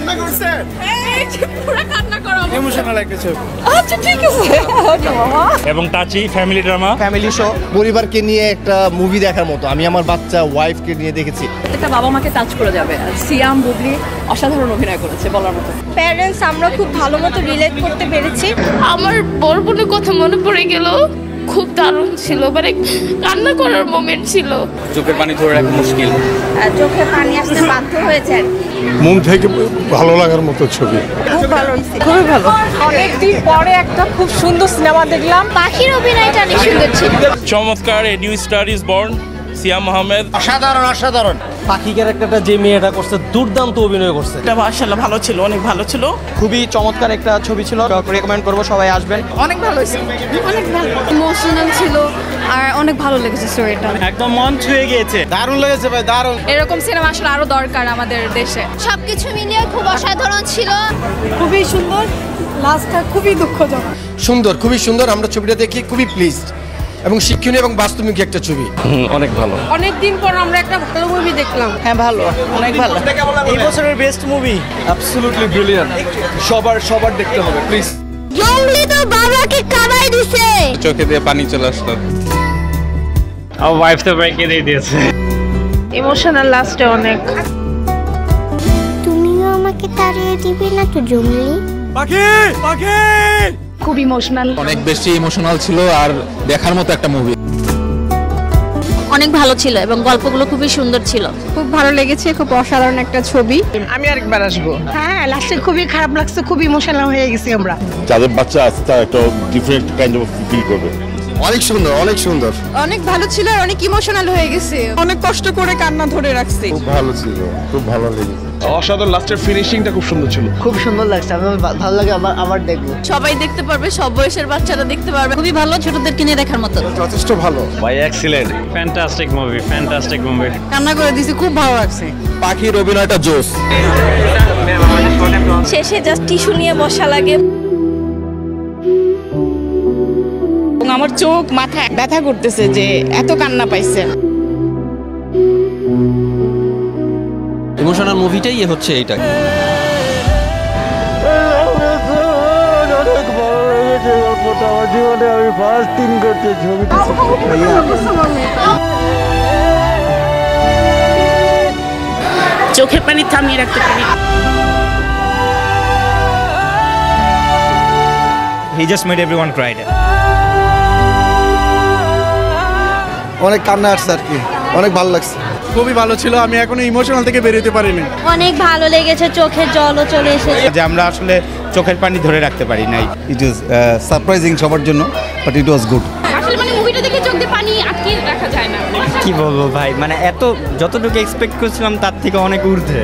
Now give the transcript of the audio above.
কান্না করছেন? পুরো কান্না করো। ইমোশনাল একটা ছবি। আচ্ছা ঠিক আছে। ওকে মামা। এবং touchy family drama, family show, পরিবারকে নিয়ে একটা মুভি দেখার মতো। আমি আমার বাচ্চা ওয়াইফকে নিয়ে দেখেছি। এটা বাবা মাকে টাচ করে যাবে। সিয়াম বুবলি অসাধারণ অভিনয় করেছে বলার মতো। প্যারেন্টস আমরা খুব ভালো মতো রিলেট করতে পেরেছি। আমার বড় বোনের কথা মনে পড়ে গেল, খুব দারুণ ছিল, মানে কান্না করার মোমেন্ট ছিল। চোখের পানি ধরে রাখা মুশকিল, চোখে পানি আসতে বাধ্য হয়েছে আর কি। মন থেকে ভালো লাগার মতো ছবি। খুব ভালো হয়েছে, খুবই ভালো। অনেকদিন পরে একটা খুব সুন্দর সিনেমা দেখলাম। পাখির অভিনয়টা অনেক সুন্দর ছিল। চমৎকার। A new star is born, Siam Ahmed. অসাধারণ অসাধারণ। পাখি ক্যারেক্টারটা যে মেয়েটা করছে দুর্দান্ত অভিনয় করছে। এটা মাশাআল্লাহ ভালো ছিল, অনেক ভালো ছিল। খুবই চমৎকার একটা ছবি ছিল, রেকমেন্ড করবো, সবাই আসবেন। অনেক ভালো হয়েছে, অনেক ভালো ইমোশনাল ছিল আর অনেক ভালো লেগেছে স্টোরিটা। একদম মন ছুঁয়ে গিয়েছে। দারুণ লেগেছে ভাই, দারুণ। এরকম সিনেমা আসলে আরো দরকার আমাদের দেশে। সবকিছু মিলিয়ে খুব অসাধারণ ছিল। খুবই সুন্দর, লাস্টটা খুবই দুঃখজনক। সুন্দর, খুবই সুন্দর। আমরা ছবিটা দেখি খুবই প্লিজড এবং শিক্ষণীয় এবং বাস্তবিক একটা ছবি। অনেক ভালো। অনেকদিন পর আমরা একটা ভালো মুভি দেখলাম। হ্যাঁ ভালো, অনেক ভালো। এই বছরের বেস্ট মুভি। Absolutely brilliant. সবার দেখতে হবে প্লিজ। জঙ্গলি তো বাবাকে কাবাই দিছে। চোখে দিয়ে পানি চলে আসলো। আমার ওয়াইফ তো ব্রেক দিয়ে দিয়েছে। ইমোশনাল লাস্টে অনেক। তুমিও আমাকে তাড়িয়ে দিবে না তো জঙ্গলি? পাখি পাখি খুব ইমোশনাল। অনেক বেশি ইমোশনাল ছিল আর দেখার মতো একটা মুভি। অনেক ভালো ছিল এবং গল্পগুলো খুবই সুন্দর ছিল। খুব ভালো লেগেছে, খুব অসাধারণ একটা ছবি। আমি আরেকবার আসবো। হ্যাঁ লাস্টে খুবই খারাপ লাগছে, খুব ইমোশনাল হয়ে গেছি আমরা। যাদের বাচ্চা আছে তারা একটা ডিফারেন্ট কাইন্ড অফ ফিল করবে। অনেক সুন্দর, অনেক সুন্দর। অনেক ভালো ছিল আর অনেক ইমোশনাল হয়ে গেছে। অনেক কষ্ট করে কান্না ধরে রাখছি। খুব ভালো ছিল, খুব ভালো লেগেছে। অসাধারণ, লাস্টের ফিনিশিংটা খুব সুন্দর ছিল। খুব সুন্দর লাগছে, আমার ভালো লাগে, আবার দেখবো। সবাই দেখতে পারবে, সব বয়সের বাচ্চারা দেখতে পারবে। খুবই ভালো, ছোটদের কিনে দেখার মতো। যথেষ্ট ভালো ভাই excellent, fantastic movie, fantastic movie. কান্না করে দিছি, খুব ভালো লাগছে। পাখির অভিনয়টা জোস। শেষে জাস্ট টিস্যু নিয়ে বসা লাগে। আমার চোখ মাথা ব্যথা করতেছে যে এত কান্না পাইছে। ইমোশনাল মুভিটাই হচ্ছে এইটা। আমার জীবনে আমি ফার্স্ট দিন করতে ছবিটা। চোখের পানি থামিয়ে রাখতে পারি। He just made everyone cry. অনেক কান্না আসছে আর কি, অনেক ভালো লাগছে। খুবই ভালো ছিল। আমি এখনো ইমোশনাল থেকে বেরোতে পারিনি। অনেক ভালো লেগেছে, চোখের জলও চলে এসেছে। যে আমরা আসলে চোখের পানি ধরে রাখতে পারি নাই। ইট ইজ সারপ্রাইজিং সবার জন্য, বাট ইট ওয়াজ গুড। আসলে মানে মুভিটা দেখে চোখ দিয়ে পানি আটকে রাখা যায় না। কি বলবো ভাই, মানে এত যতটুকু এক্সপেক্ট করছিলাম তার থেকে অনেক ঊর্ধ্বে।